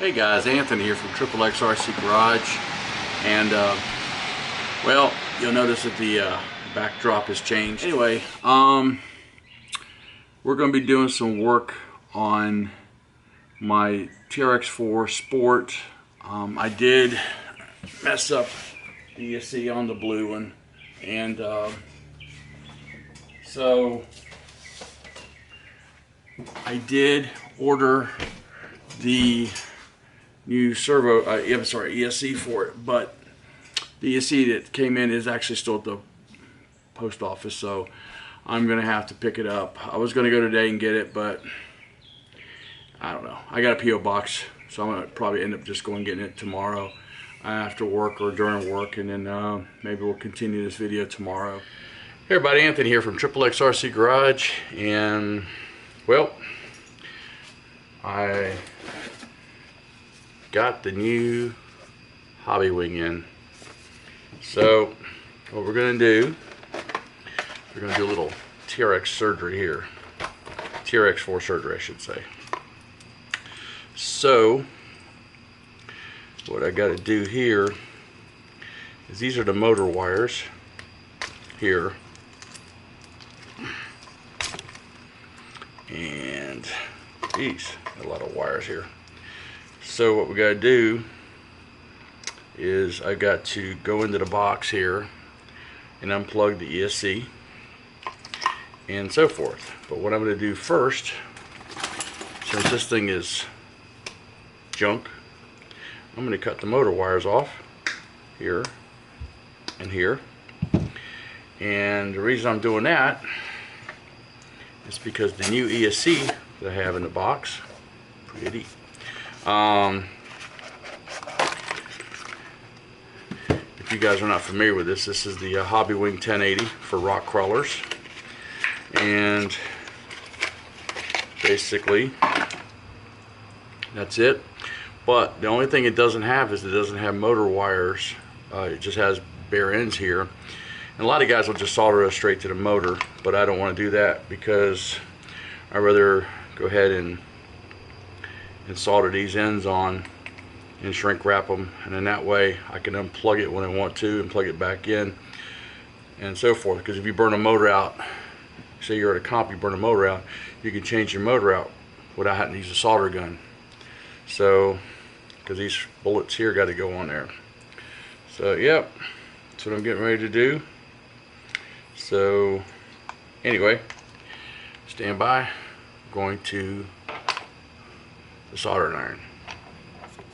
Hey guys, Anthony here from TRX4 Garage, and well, you'll notice that the backdrop has changed. Anyway, we're going to be doing some work on my TRX4 Sport. I did mess up the ESC on the blue one, and so I did order the new servo, ESC for it, but the ESC that came in is actually still at the post office, so I'm gonna have to pick it up. I was gonna go today and get it, but I don't know. I got a PO box, so I'm gonna probably end up just going and getting it tomorrow after work or during work, and then maybe we'll continue this video tomorrow. Hey everybody, Anthony here from TRX4 Garage, and well, I got the new Hobbywing in. So what we're going to do, we're going to do a little TRX surgery here. TRX4 surgery, I should say. So what I got to do here is these are the motor wires here. And geez, a lot of wires here. So what we got to do is I got to go into the box here and unplug the ESC and so forth. But what I'm going to do first, since this thing is junk, I'm going to cut the motor wires off here and here. And the reason I'm doing that is because the new ESC that I have in the box, pretty. If you guys are not familiar with this, this is the Hobbywing 1080 for rock crawlers, and basically that's it. But the only thing it doesn't have is it doesn't have motor wires. It just has bare ends here, and a lot of guys will just solder it straight to the motor, but I don't want to do that because I'd rather go ahead and solder these ends on and shrink wrap them, and then that way I can unplug it when I want to and plug it back in and so forth. Because if you burn a motor out, say you're at a comp, you burn a motor out, you can change your motor out without having to use a solder gun. So because these bullets here got to go on there. So yep, that's what I'm getting ready to do. So anyway, stand by. I'm going to the soldering iron.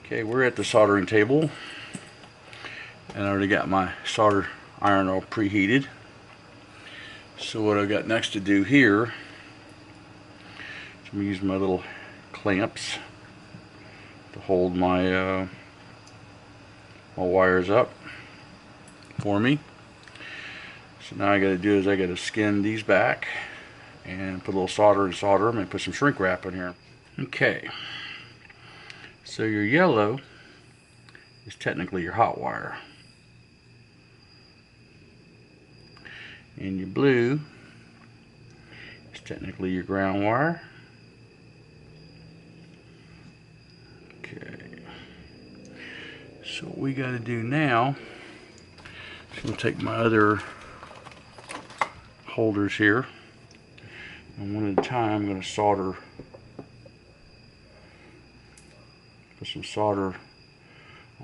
Okay, we're at the soldering table, and I already got my solder iron all preheated. So what I've got next to do here is I'm going to use my little clamps to hold my my wires up for me. So now I got to do is I got to skin these back and put a little solder and solder them and put some shrink wrap in here. Okay. So your yellow is technically your hot wire, and your blue is technically your ground wire. Okay, so what we got to do now is I'm going to take my other holders here, and one at a time I'm going to solder. Put some solder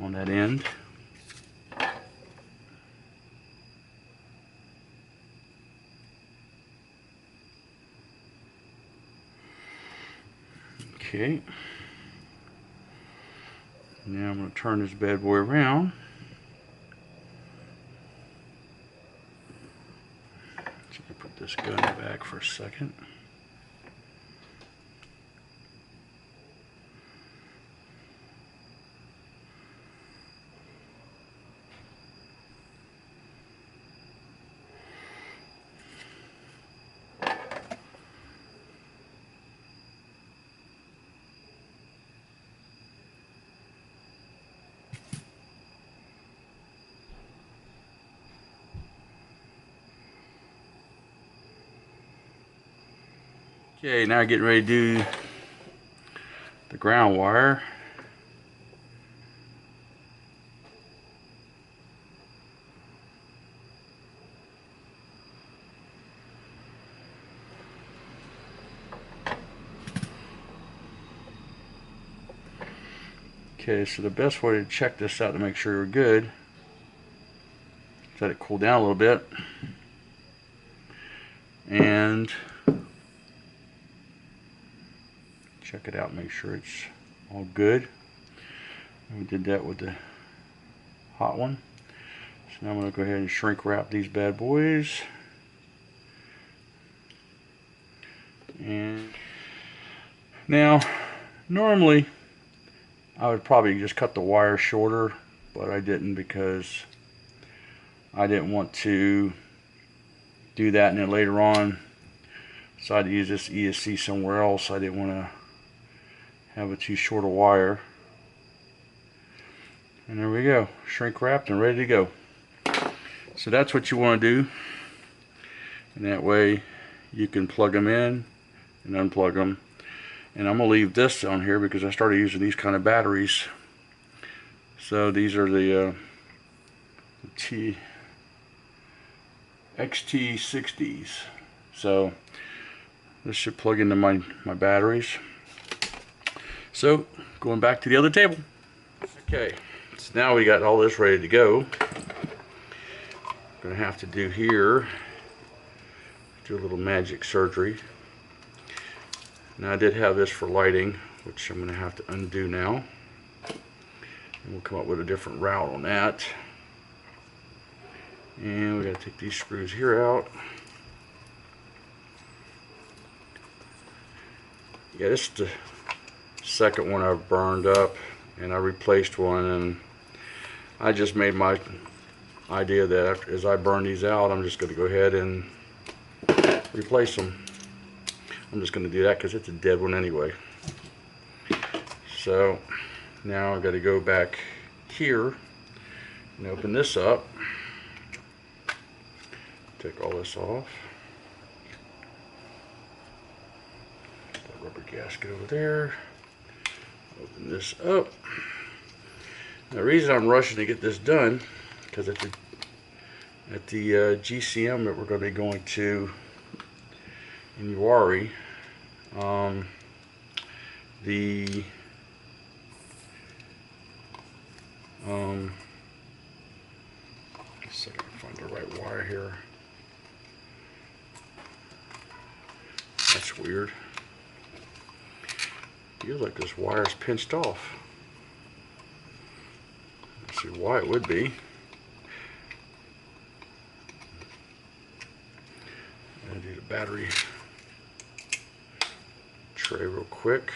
on that end. Okay. Now I'm going to turn this bad boy around. So I put this gun back for a second. Okay, now getting ready to do the ground wire. Okay, so the best way to check this out to make sure you're good is let it cool down a little bit. And check it out, make sure it's all good. And we did that with the hot one. So now I'm going to go ahead and shrink wrap these bad boys. And now, normally I would probably just cut the wire shorter, but I didn't because I didn't want to do that and then later on decide to use this ESC somewhere else. I didn't want to have it too short a wire. And there we go, shrink wrapped and ready to go. So that's what you want to do, and that way you can plug them in and unplug them. And I'm going to leave this on here because I started using these kind of batteries. So these are the XT60s. So this should plug into my batteries. So going back to the other table. Okay, so now we got all this ready to go. Gonna have to do here, do a little magic surgery. Now I did have this for lighting, which I'm gonna have to undo now. And we'll come up with a different route on that. And we gotta take these screws here out. Yeah, this is the second one I've burned up, and I replaced one, and I just made my idea that after, as I burn these out, I'm just going to go ahead and replace them. I'm just going to do that because it's a dead one anyway. So now I've got to go back here and open this up. Take all this off. That rubber gasket over there. Open this up. The reason I'm rushing to get this done, because at the GCM that we're going to be going to in Uwharrie, let's see if I can find the right wire here. That's weird. Feels like this wire is pinched off. Let's see why it would be. I'll do the battery tray real quick.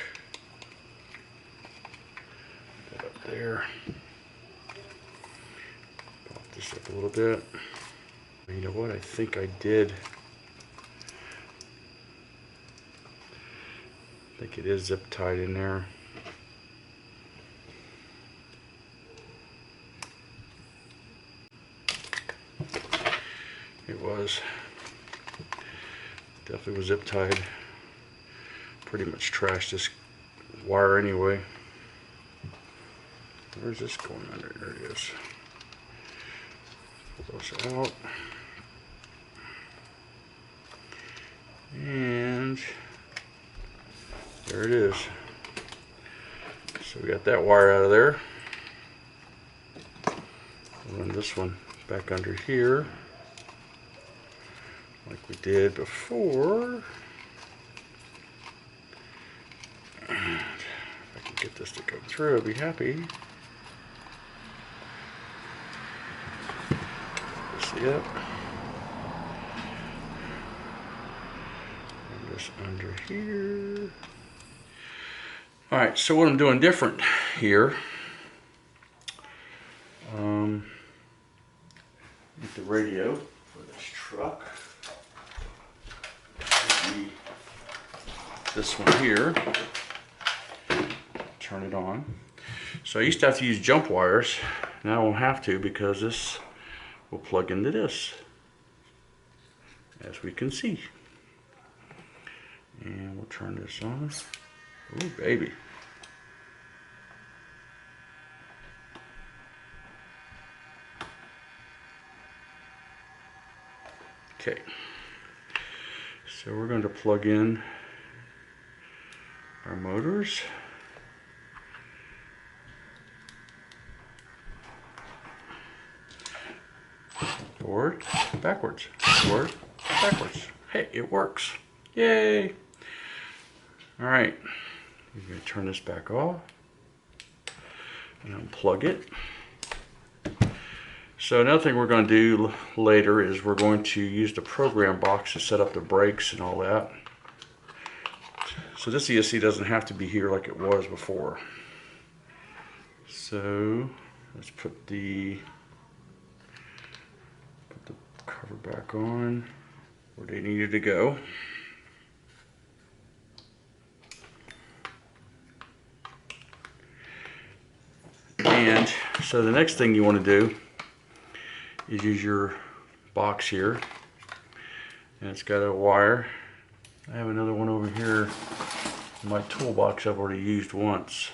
Put that up there. Pop this up a little bit. You know what? I think I did. I think it is zip tied in there. It was. Definitely was zip tied. Pretty much trashed this wire anyway. Where's this going under? There it is. Pull those out. And there it is. So we got that wire out of there. Run this one back under here like we did before. And if I can get this to go through, I'll be happy. See it? And this under here. Alright, so what I'm doing different here, with the radio for this truck, this one here, turn it on. So I used to have to use jump wires, now I won't have to because this will plug into this, as we can see. And we'll turn this on. Ooh, baby. Okay. So we're going to plug in our motors. forward, backwards, forward, backwards. Hey, it works. Yay! All right, you're going to turn this back off and unplug it. So another thing we're going to do later is we're going to use the program box to set up the brakes and all that. So this ESC doesn't have to be here like it was before. So let's put the cover back on where they needed to go. And so the next thing you want to do is use your box here, and it's got a wire. I have another one over here in my toolbox I've already used once,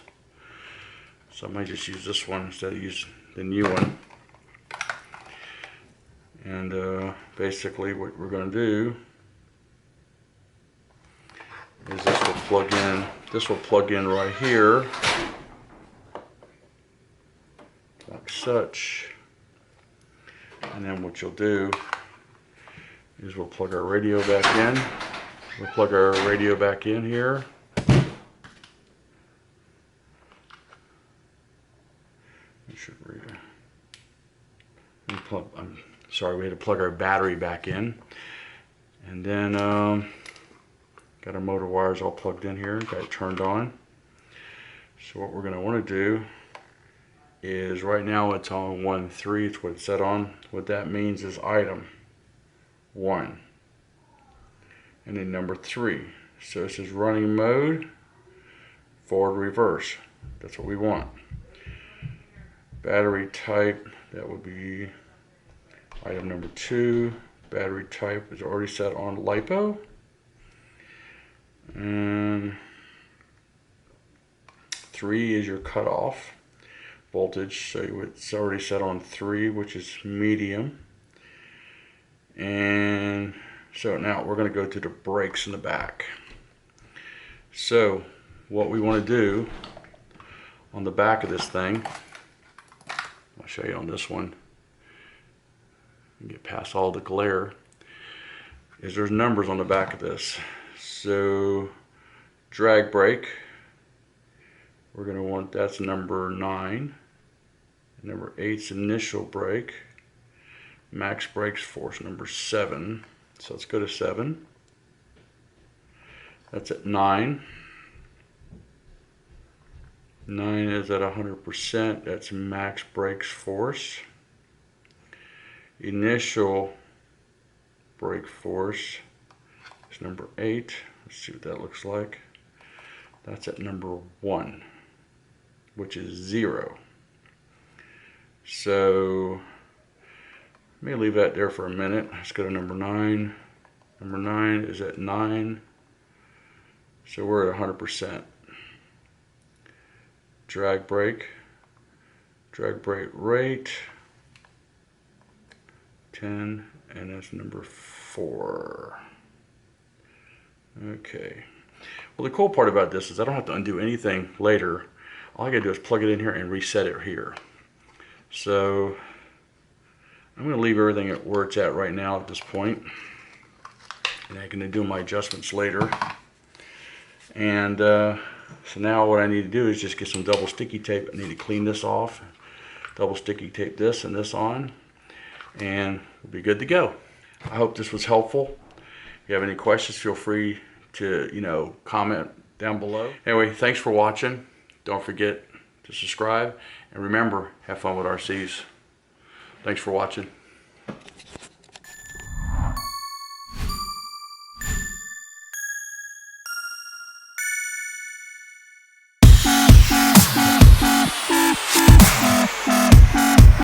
so I might just use this one instead of use the new one. And basically what we're going to do is this will plug in. This will plug in right here, like such. And then what you'll do is we'll plug our radio back in. We'll plug our radio back in here. It should read. I'm sorry, we had to plug our battery back in. And then got our motor wires all plugged in here, got it turned on. So what we're going to want to do is, right now it's on 1-3, it's what it's set on. What that means is item 1 and then number 3. So this is running mode, forward, reverse. That's what we want. Battery type, that would be item number 2. Battery type is already set on LiPo. And 3 is your cutoff voltage, so it's already set on 3, which is medium. And so now we're going to go to the brakes in the back. So what we want to do on the back of this thing, I'll show you on this one, get past all the glare, is there's numbers on the back of this. So drag brake, we're going to want, that's number 9. Number 8's initial brake. Max brakes force, number 7. So let's go to 7. That's at 9. 9 is at 100%. That's max brakes force. Initial brake force is number 8. Let's see what that looks like. That's at number 1, which is 0. So let me leave that there for a minute. Let's go to number 9. Number 9 is at 9. So we're at 100%. Drag brake rate 10, and that's number 4. Okay. Well, the cool part about this is I don't have to undo anything later. All I gotta do is plug it in here and reset it here. So I'm going to leave everything at where it's at right now at this point, and I'm going to do my adjustments later. And so now what I need to do is just get some double sticky tape. I need to clean this off, double sticky tape this and this on, and we'll be good to go. I hope this was helpful. If you have any questions, feel free to comment down below. Anyway, thanks for watching. Don't forget to subscribe, and remember, have fun with RCs. Thanks for watching.